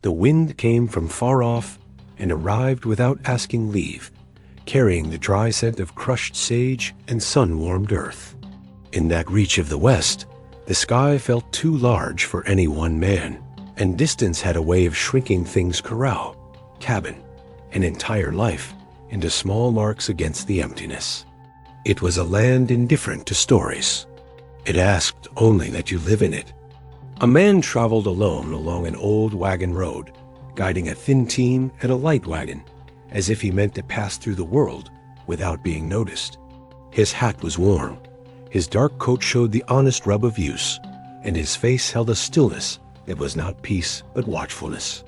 The wind came from far off and arrived without asking leave, carrying the dry scent of crushed sage and sun-warmed earth. In that reach of the west, the sky felt too large for any one man, and distance had a way of shrinking things corral, cabin, and entire life into small marks against the emptiness. It was a land indifferent to stories. It asked only that you live in it. A man traveled alone along an old wagon road, guiding a thin team and a light wagon, as if he meant to pass through the world without being noticed. His hat was worn, his dark coat showed the honest rub of use, and his face held a stillness that was not peace but watchfulness.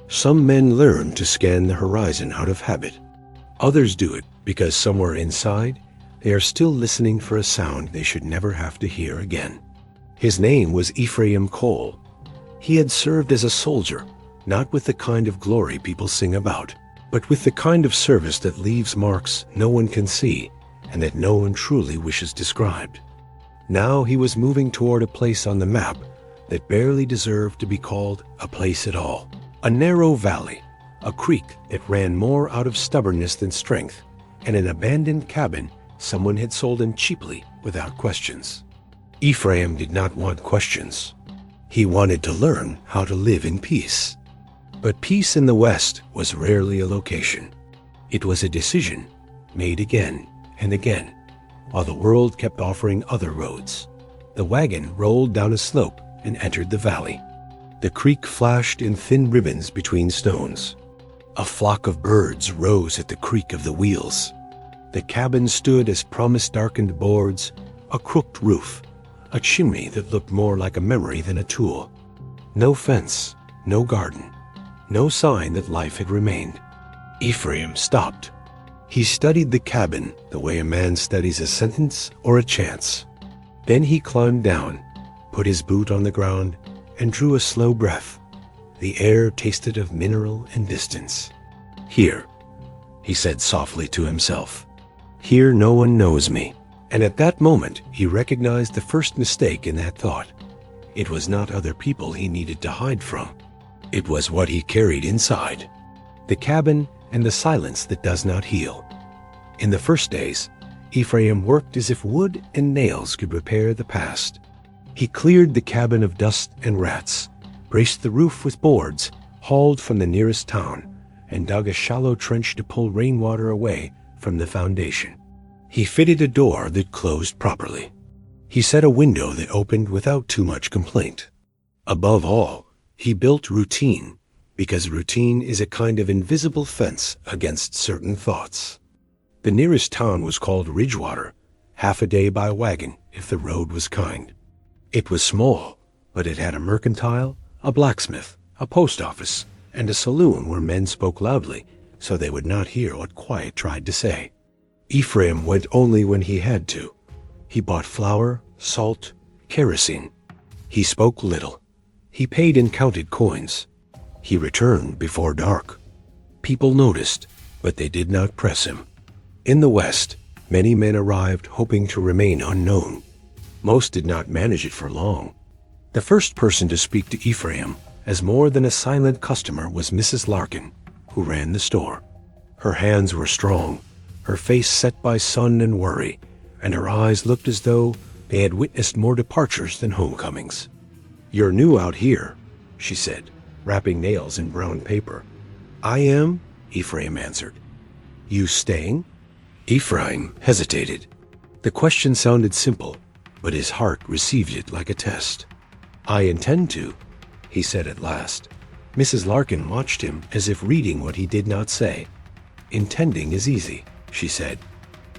Some men learn to scan the horizon out of habit. Others do it because somewhere inside, they are still listening for a sound they should never have to hear again. His name was Ephraim Cole. He had served as a soldier, not with the kind of glory people sing about, but with the kind of service that leaves marks no one can see and that no one truly wishes described. Now he was moving toward a place on the map that barely deserved to be called a place at all. A narrow valley, a creek that ran more out of stubbornness than strength, and an abandoned cabin someone had sold him cheaply without questions. Ephraim did not want questions. He wanted to learn how to live in peace. But peace in the West was rarely a location. It was a decision made again and again, while the world kept offering other roads. The wagon rolled down a slope and entered the valley. The creek flashed in thin ribbons between stones. A flock of birds rose at the creak of the wheels. The cabin stood as promise-darkened boards, a crooked roof, a chimney that looked more like a memory than a tool. No fence, no garden, no sign that life had remained. Ephraim stopped. He studied the cabin the way a man studies a sentence or a chance. Then he climbed down, put his boot on the ground, and drew a slow breath. The air tasted of mineral and distance. "Here," he said softly to himself. "Here no one knows me." And at that moment, he recognized the first mistake in that thought. It was not other people he needed to hide from. It was what he carried inside. The cabin and the silence that does not heal. In the first days, Ephraim worked as if wood and nails could repair the past. He cleared the cabin of dust and rats, braced the roof with boards hauled from the nearest town, and dug a shallow trench to pull rainwater away from the foundation. He fitted a door that closed properly. He set a window that opened without too much complaint. Above all, he built routine, because routine is a kind of invisible fence against certain thoughts. The nearest town was called Ridgewater, half a day by wagon if the road was kind. It was small, but it had a mercantile, a blacksmith, a post office, and a saloon where men spoke loudly so they would not hear what quiet tried to say. Ephraim went only when he had to. He bought flour, salt, kerosene. He spoke little. He paid in counted coins. He returned before dark. People noticed, but they did not press him. In the West, many men arrived hoping to remain unknown. Most did not manage it for long. The first person to speak to Ephraim as more than a silent customer was Mrs. Larkin, who ran the store. Her hands were strong, her face set by sun and worry, and her eyes looked as though they had witnessed more departures than homecomings. "You're new out here," she said, wrapping nails in brown paper. "I am," Ephraim answered. "You staying?" Ephraim hesitated. The question sounded simple, but his heart received it like a test. "I intend to," he said at last. Mrs. Larkin watched him as if reading what he did not say. "Intending is easy," she said.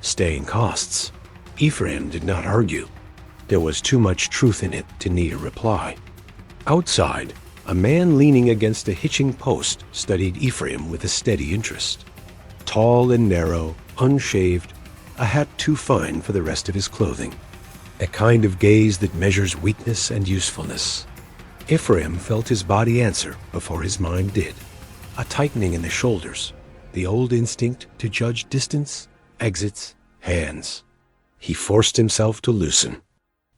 "Staying costs." Ephraim did not argue. There was too much truth in it to need a reply. Outside, a man leaning against a hitching post studied Ephraim with a steady interest. Tall and narrow, unshaved, a hat too fine for the rest of his clothing. A kind of gaze that measures weakness and usefulness. Ephraim felt his body answer before his mind did. A tightening in the shoulders, the old instinct to judge distance, exits, hands. He forced himself to loosen.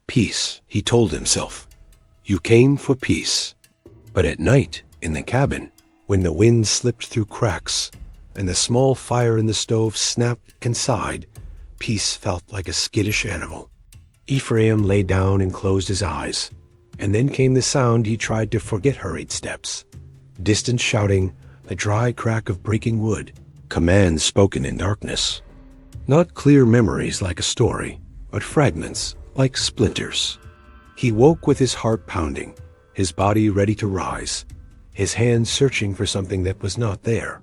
Peace, he told himself. You came for peace. But at night, In the cabin, when the wind slipped through cracks and the small fire in the stove snapped and sighed, peace felt like a skittish animal. Ephraim lay down and closed his eyes, and then came the sound he tried to forget: hurried steps, distant shouting, the dry crack of breaking wood, commands spoken in darkness. Not clear memories like a story, but fragments like splinters. He woke with his heart pounding, his body ready to rise, his hands searching for something that was not there.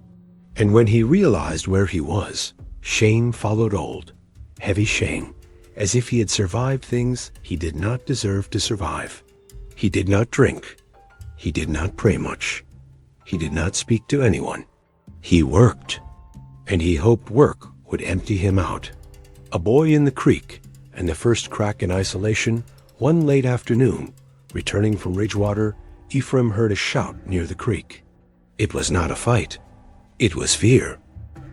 And when he realized where he was, shame followed old, heavy shame, as if he had survived things he did not deserve to survive. He did not drink. He did not pray much. He did not speak to anyone. He worked, and he hoped work would empty him out. A boy in the creek, and the first crack in isolation, one late afternoon, returning from Ridgewater, Ephraim heard a shout near the creek. It was not a fight. It was fear.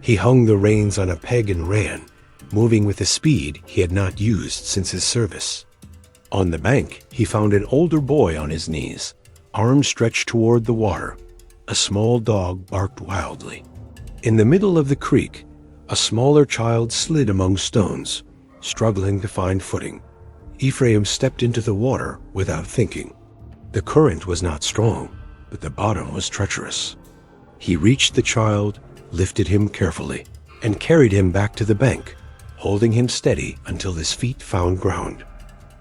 He hung the reins on a peg and ran, moving with a speed he had not used since his service. On the bank, he found an older boy on his knees, arms stretched toward the water. A small dog barked wildly. In the middle of the creek, a smaller child slid among stones, struggling to find footing. Ephraim stepped into the water without thinking. The current was not strong, but the bottom was treacherous. He reached the child, lifted him carefully, and carried him back to the bank, holding him steady until his feet found ground.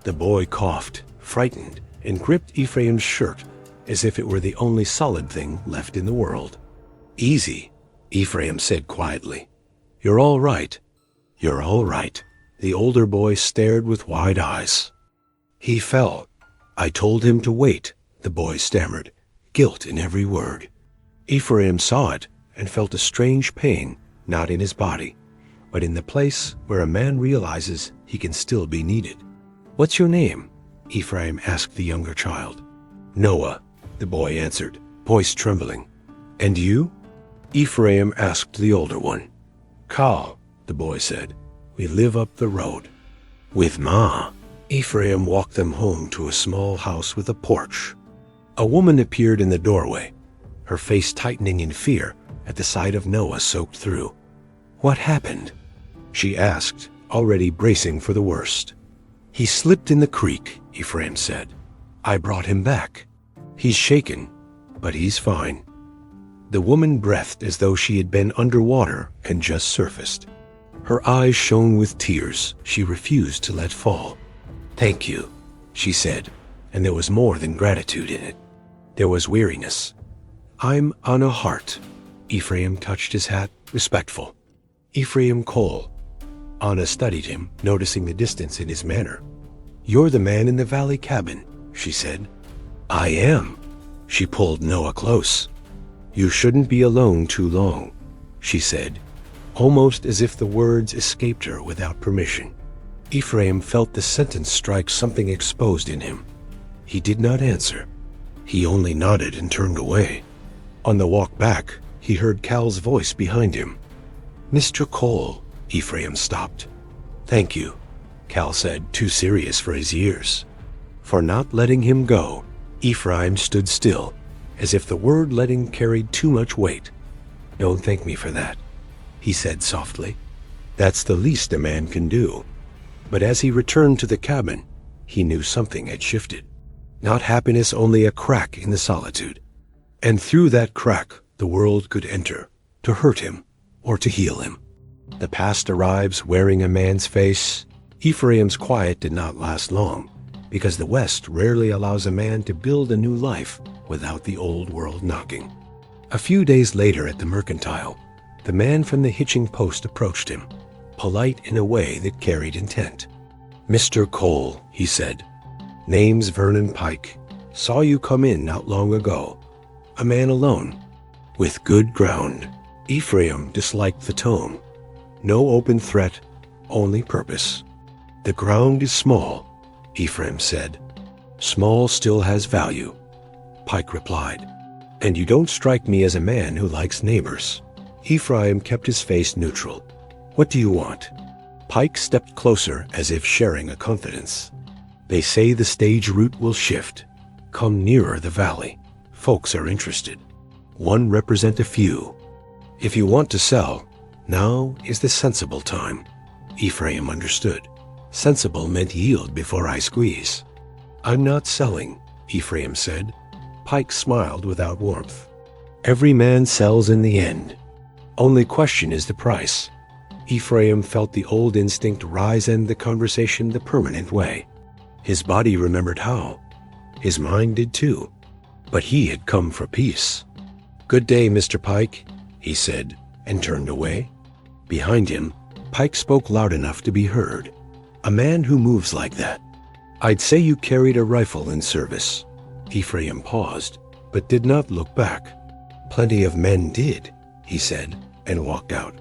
The boy coughed, frightened, and gripped Ephraim's shirt as if it were the only solid thing left in the world. "Easy," Ephraim said quietly. "You're all right. You're all right." The older boy stared with wide eyes. "He fell. I told him to wait," the boy stammered, guilt in every word. Ephraim saw it and felt a strange pain, not in his body, but in the place where a man realizes he can still be needed. "What's your name?" Ephraim asked the younger child. "Noah," the boy answered, voice trembling. "And you?" Ephraim asked the older one. "Carl," the boy said. "We live up the road." With Ma, Ephraim walked them home to a small house with a porch. A woman appeared in the doorway, her face tightening in fear at the sight of Noah soaked through. "What happened?" she asked, already bracing for the worst. "He slipped in the creek," Ephraim said. "I brought him back. He's shaken, but he's fine." The woman breathed as though she had been underwater and just surfaced. Her eyes shone with tears she refused to let fall. "Thank you," she said, and there was more than gratitude in it. There was weariness. "I'm Anna Hart." Ephraim touched his hat, respectful. "Ephraim Cole." Anna studied him, noticing the distance in his manner. "You're the man in the valley cabin," she said. "I am." She pulled Noah close. "You shouldn't be alone too long," she said, almost as if the words escaped her without permission. Ephraim felt the sentence strike something exposed in him. He did not answer. He only nodded and turned away. On the walk back, he heard Cal's voice behind him. "Mr. Cole," Ephraim stopped. "Thank you," Cal said, too serious for his years. For not letting him go, Ephraim stood still, as if the word letting carried too much weight. "Don't thank me for that," he said softly. "That's the least a man can do." But as he returned to the cabin, he knew something had shifted. Not happiness, only a crack in the solitude. And through that crack, the world could enter, to hurt him or to heal him. The past arrives wearing a man's face. Ephraim's quiet did not last long, because the West rarely allows a man to build a new life without the old world knocking. A few days later at the Mercantile, the man from the hitching post approached him, polite in a way that carried intent. "Mr. Cole," he said. "Name's Vernon Pike. Saw you come in not long ago. A man alone, with good ground." Ephraim disliked the tone. No open threat, only purpose. "The ground is small," Ephraim said. "Small still has value," Pike replied. "And you don't strike me as a man who likes neighbors." Ephraim kept his face neutral. "What do you want?" Pike stepped closer as if sharing a confidence. "They say the stage route will shift. Come nearer the valley. Folks are interested. One represent a few. If you want to sell, now is the sensible time. Ephraim understood. Sensible meant yield before I squeeze. I'm not selling, Ephraim said. Pike smiled without warmth. Every man sells in the end. Only question is the price. Ephraim felt the old instinct rise end the conversation the permanent way. His body remembered how. His mind did too. But he had come for peace. Good day, Mr. Pike, he said, and turned away. Behind him, Pike spoke loud enough to be heard. A man who moves like that. I'd say you carried a rifle in service. Ephraim paused, but did not look back. Plenty of men did, he said, and walked out.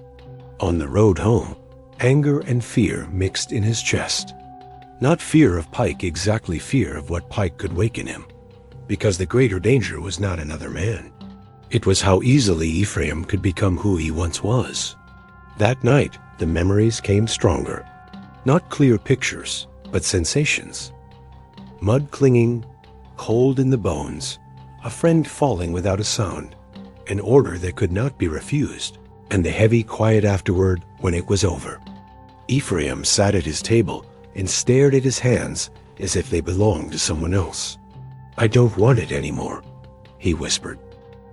On the road home, anger and fear mixed in his chest. Not fear of Pike, exactly fear of what Pike could wake in him, because the greater danger was not another man. It was how easily Ephraim could become who he once was. That night, the memories came stronger. Not clear pictures, but sensations. Mud clinging, cold in the bones, a friend falling without a sound, an order that could not be refused, and the heavy quiet afterward when it was over. Ephraim sat at his table and stared at his hands as if they belonged to someone else. I don't want it anymore, he whispered.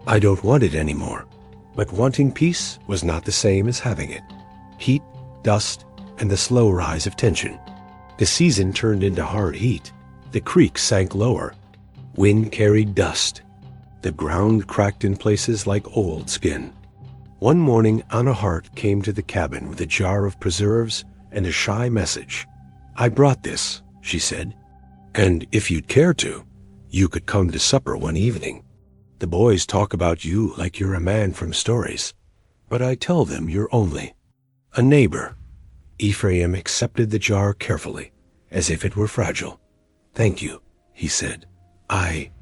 I don't want it anymore. But wanting peace was not the same as having it. Heat, dust, and the slow rise of tension. The season turned into hard heat. The creek sank lower. Wind carried dust. The ground cracked in places like old skin. One morning, Anna Hart came to the cabin with a jar of preserves and a shy message. I brought this, she said, and if you'd care to, you could come to supper one evening. The boys talk about you like you're a man from stories, but I tell them you're only a neighbor. Ephraim accepted the jar carefully, as if it were fragile. Thank you, he said. I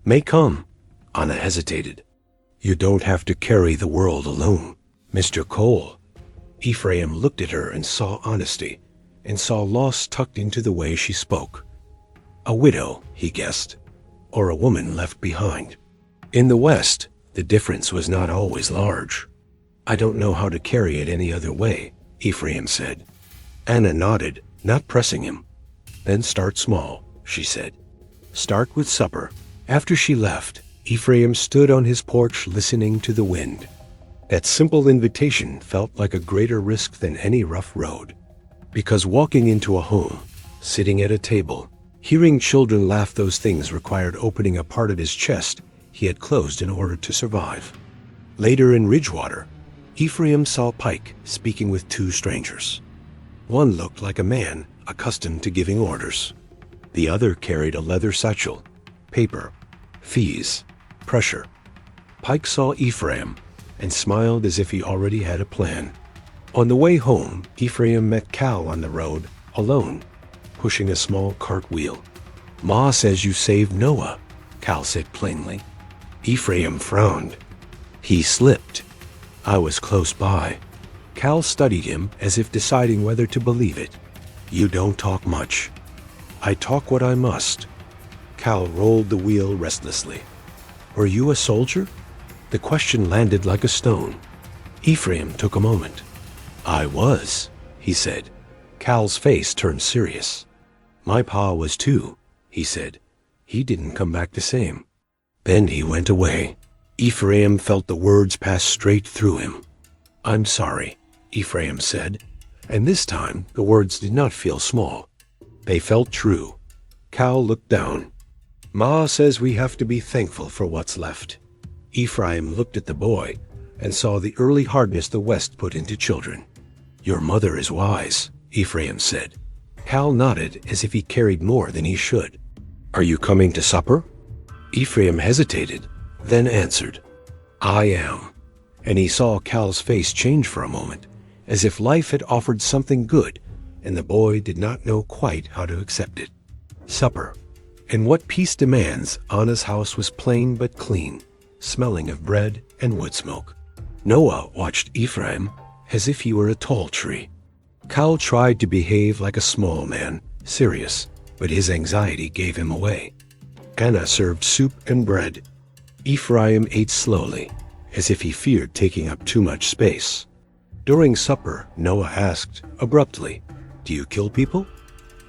may come. Anna hesitated. You don't have to carry the world alone, Mr. Cole. Ephraim looked at her and saw honesty, and saw loss tucked into the way she spoke. A widow, he guessed, or a woman left behind. In the West, the difference was not always large. I don't know how to carry it any other way, Ephraim said. Anna nodded, not pressing him. Then start small, she said. Start with supper. After she left, Ephraim stood on his porch listening to the wind. That simple invitation felt like a greater risk than any rough road. Because walking into a home, sitting at a table, hearing children laugh, those things required opening a part of his chest he had closed in order to survive. Later in Ridgewater, Ephraim saw Pike speaking with two strangers. One looked like a man accustomed to giving orders. The other carried a leather satchel, paper, fees, pressure. Pike saw Ephraim and smiled as if he already had a plan. On the way home, Ephraim met Cal on the road, alone, pushing a small cartwheel. Ma says you saved Noah, Cal said plainly. Ephraim frowned. He slipped. I was close by. Cal studied him as if deciding whether to believe it. You don't talk much. I talk what I must. Cal rolled the wheel restlessly. Were you a soldier? The question landed like a stone. Ephraim took a moment. I was, he said. Cal's face turned serious. My pa was too, he said. He didn't come back the same. Then he went away. Ephraim felt the words pass straight through him. I'm sorry, Ephraim said, and this time the words did not feel small. They felt true. Cal looked down. Ma says we have to be thankful for what's left. Ephraim looked at the boy and saw the early hardness the West put into children. Your mother is wise, Ephraim said. Cal nodded as if he carried more than he should. Are you coming to supper? Ephraim hesitated, then answered, I am. And he saw Cal's face change for a moment, as if life had offered something good, and the boy did not know quite how to accept it. Supper. And what peace demands, Anna's house was plain but clean, smelling of bread and wood smoke. Noah watched Ephraim as if he were a tall tree. Cal tried to behave like a small man, serious, but his anxiety gave him away. Anna served soup and bread. Ephraim ate slowly, as if he feared taking up too much space. During supper, Noah asked, abruptly, "Do you kill people?"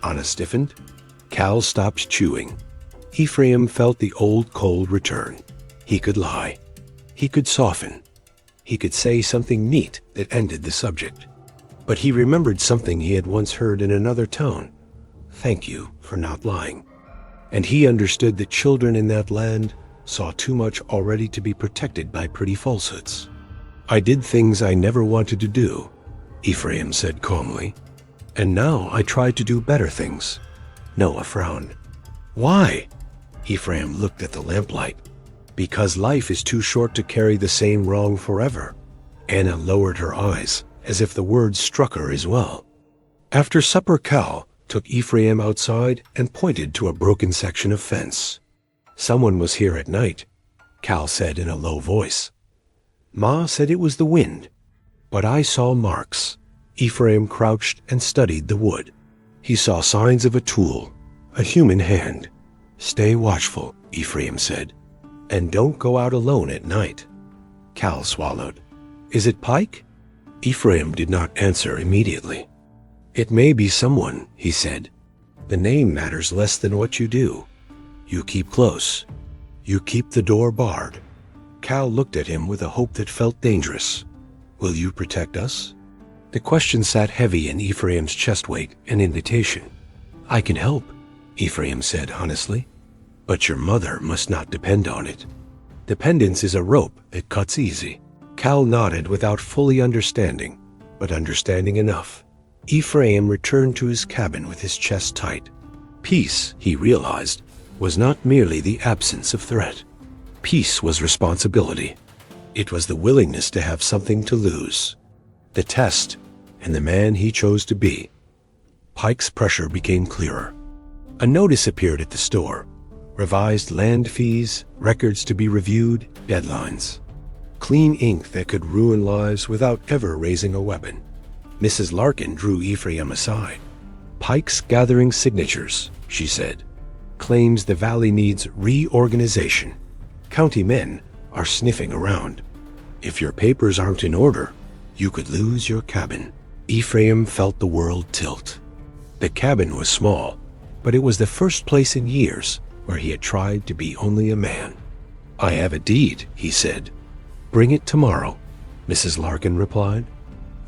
Anna stiffened. Cal stopped chewing. Ephraim felt the old cold return. He could lie. He could soften. He could say something neat that ended the subject. But he remembered something he had once heard in another tone. "Thank you for not lying." And he understood that children in that land saw too much already to be protected by pretty falsehoods. "I did things I never wanted to do," Ephraim said calmly. "And now I try to do better things." Noah frowned. "Why?" Ephraim looked at the lamplight. "Because life is too short to carry the same wrong forever." Anna lowered her eyes, as if the words struck her as well. After supper, Cal took Ephraim outside and pointed to a broken section of fence. "Someone was here at night," Cal said in a low voice. "Ma said it was the wind, but I saw marks." Ephraim crouched and studied the wood. He saw signs of a tool, a human hand. "Stay watchful," Ephraim said, "and don't go out alone at night." Cal swallowed. "Is it Pike?" Ephraim did not answer immediately. "It may be someone," he said. "The name matters less than what you do. You keep close. You keep the door barred." Cal looked at him with a hope that felt dangerous. "Will you protect us?" The question sat heavy in Ephraim's chest weight, an invitation. "I can help," Ephraim said honestly. "But your mother must not depend on it. Dependence is a rope that cuts easy." Cal nodded without fully understanding, but understanding enough. Ephraim returned to his cabin with his chest tight. Peace, he realized, was not merely the absence of threat. Peace was responsibility. It was the willingness to have something to lose. The test, and the man he chose to be. Pike's pressure became clearer. A notice appeared at the store. Revised land fees, records to be reviewed, deadlines. Clean ink that could ruin lives without ever raising a weapon. Mrs. Larkin drew Ephraim aside. "Pike's gathering signatures," she said. "Claims the valley needs reorganization. County men are sniffing around. If your papers aren't in order, you could lose your cabin." Ephraim felt the world tilt. The cabin was small, but it was the first place in years where he had tried to be only a man. "I have a deed," he said. "Bring it tomorrow," Mrs. Larkin replied.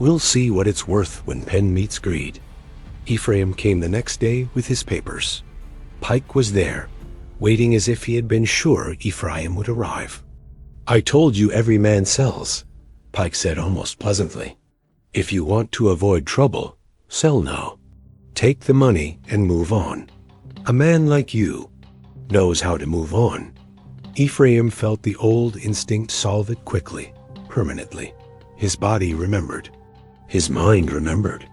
"We'll see what it's worth when pen meets greed." Ephraim came the next day with his papers. Pike was there, waiting as if he had been sure Ephraim would arrive. "I told you every man sells," Pike said almost pleasantly. "If you want to avoid trouble, sell now. Take the money and move on. A man like you knows how to move on." Ephraim felt the old instinct solve it quickly, permanently. His body remembered. His mind remembered.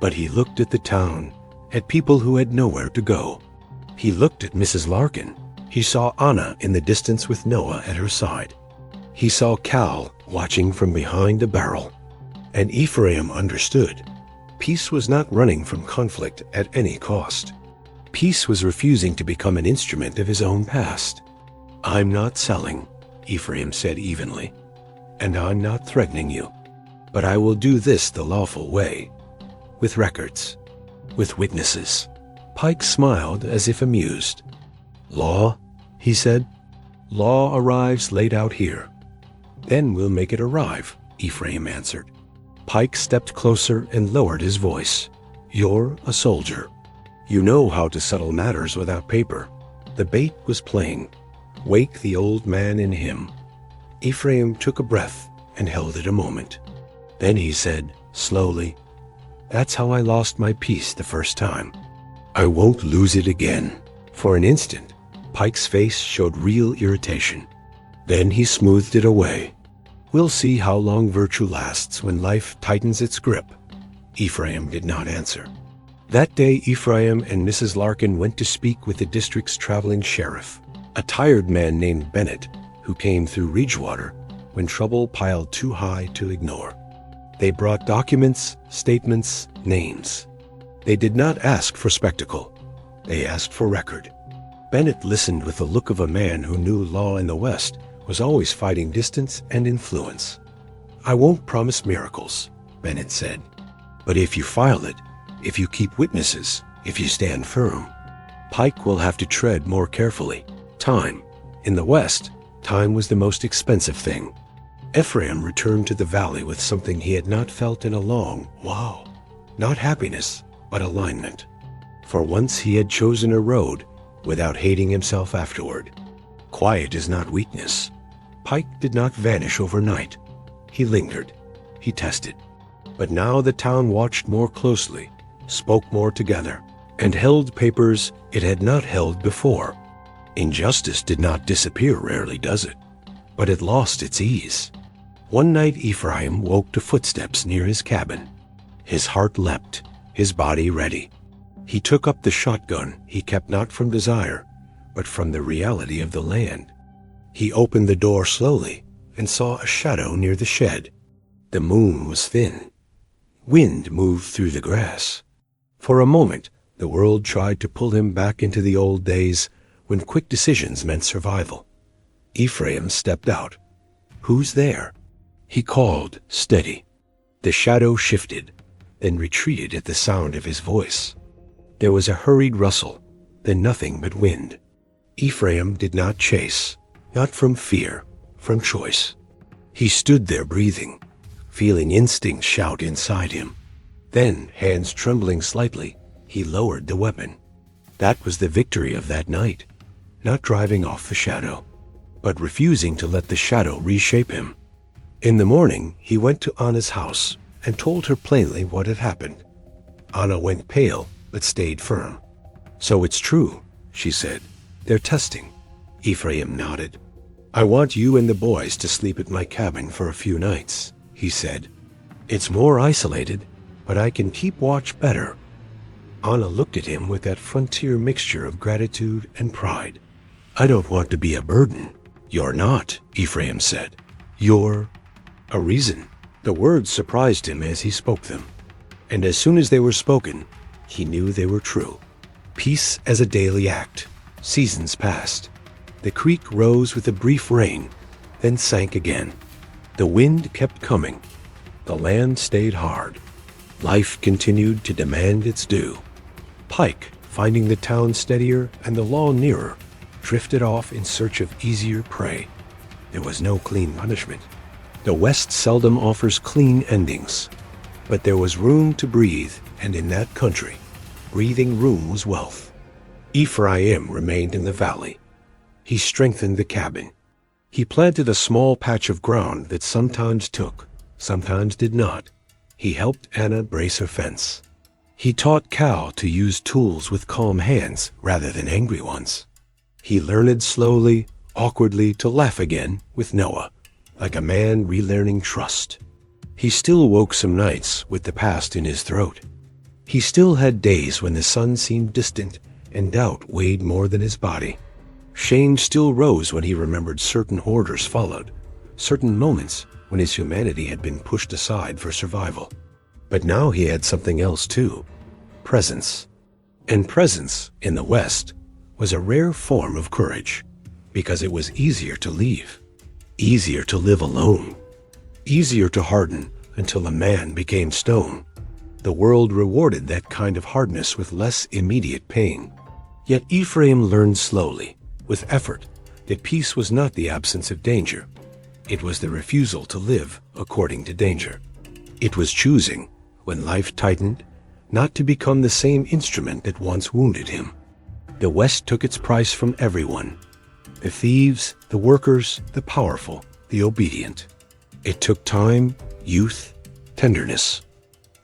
But he looked at the town, at people who had nowhere to go. He looked at Mrs. Larkin. He saw Anna in the distance with Noah at her side. He saw Cal watching from behind a barrel. And Ephraim understood. Peace was not running from conflict at any cost. Peace was refusing to become an instrument of his own past. "I'm not selling," Ephraim said evenly, "and I'm not threatening you. But I will do this the lawful way, with records, with witnesses." Pike smiled as if amused. "Law?" he said. "Law arrives laid out here. Then we'll make it arrive," Ephraim answered. Pike stepped closer and lowered his voice. "You're a soldier. You know how to settle matters without paper." The bait was plain. Wake the old man in him. Ephraim took a breath and held it a moment. Then he said, slowly, "That's how I lost my peace the first time. I won't lose it again." For an instant, Pike's face showed real irritation. Then he smoothed it away. "We'll see how long virtue lasts when life tightens its grip." Ephraim did not answer. That day, Ephraim and Mrs. Larkin went to speak with the district's traveling sheriff, a tired man named Bennett, who came through Ridgewater when trouble piled too high to ignore. They brought documents, statements, names. They did not ask for spectacle. They asked for record. Bennett listened with the look of a man who knew law in the West was always fighting distance and influence. "I won't promise miracles," Bennett said. "But if you file it, if you keep witnesses, if you stand firm, Pike will have to tread more carefully. Time. In the West, time was the most expensive thing." Ephraim returned to the valley with something he had not felt in a long while. Not happiness, but alignment. For once he had chosen a road without hating himself afterward. Quiet is not weakness. Pike did not vanish overnight. He lingered. He tested. But now the town watched more closely, spoke more together, and held papers it had not held before. Injustice did not disappear, rarely does it, but it lost its ease. One night Ephraim woke to footsteps near his cabin. His heart leapt, his body ready. He took up the shotgun he kept not from desire, but from the reality of the land. He opened the door slowly and saw a shadow near the shed. The moon was thin. Wind moved through the grass. For a moment, the world tried to pull him back into the old days when quick decisions meant survival. Ephraim stepped out. "Who's there?" He called, steady. The shadow shifted, then retreated at the sound of his voice. There was a hurried rustle, then nothing but wind. Ephraim did not chase, not from fear, from choice. He stood there breathing, feeling instinct shout inside him. Then, hands trembling slightly, he lowered the weapon. That was the victory of that night, not driving off the shadow, but refusing to let the shadow reshape him. In the morning, he went to Anna's house and told her plainly what had happened. Anna went pale, but stayed firm. "So it's true," she said. "They're testing." Ephraim nodded. "I want you and the boys to sleep at my cabin for a few nights," he said. "It's more isolated, but I can keep watch better." Anna looked at him with that frontier mixture of gratitude and pride. "I don't want to be a burden." "You're not," Ephraim said. "You're a reason." The words surprised him as he spoke them, and as soon as they were spoken, he knew they were true. Peace as a daily act. Seasons passed. The creek rose with a brief rain, then sank again. The wind kept coming. The land stayed hard. Life continued to demand its due. Pike, finding the town steadier and the law nearer, drifted off in search of easier prey. There was no clean punishment. The West seldom offers clean endings, but there was room to breathe, and in that country, breathing room was wealth. Ephraim remained in the valley. He strengthened the cabin. He planted a small patch of ground that sometimes took, sometimes did not. He helped Anna brace her fence. He taught Cal to use tools with calm hands rather than angry ones. He learned slowly, awkwardly to laugh again with Noah, like a man relearning trust. He still woke some nights with the past in his throat. He still had days when the sun seemed distant and doubt weighed more than his body. Shame still rose when he remembered certain orders followed, certain moments when his humanity had been pushed aside for survival. But now he had something else too, presence. And presence, in the West, was a rare form of courage, because it was easier to leave, easier to live alone, easier to harden until a man became stone. The world rewarded that kind of hardness with less immediate pain. Yet Ephraim learned slowly, with effort, that peace was not the absence of danger. It was the refusal to live according to danger. It was choosing, when life tightened, not to become the same instrument that once wounded him. The West took its price from everyone: the thieves, the workers, the powerful, the obedient. It took time, youth, tenderness.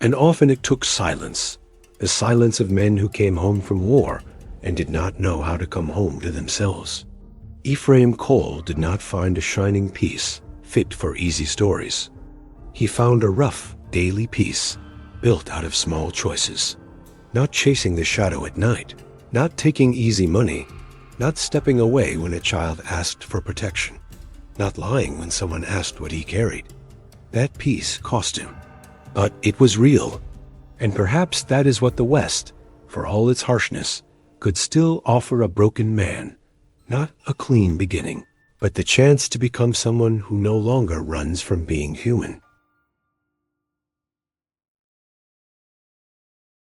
And often it took silence, the silence of men who came home from war and did not know how to come home to themselves. Ephraim Cole did not find a shining peace fit for easy stories. He found a rough, daily peace built out of small choices. Not chasing the shadow at night, not taking easy money, not stepping away when a child asked for protection, not lying when someone asked what he carried. That peace cost him. But it was real, and perhaps that is what the West, for all its harshness, could still offer a broken man, not a clean beginning, but the chance to become someone who no longer runs from being human.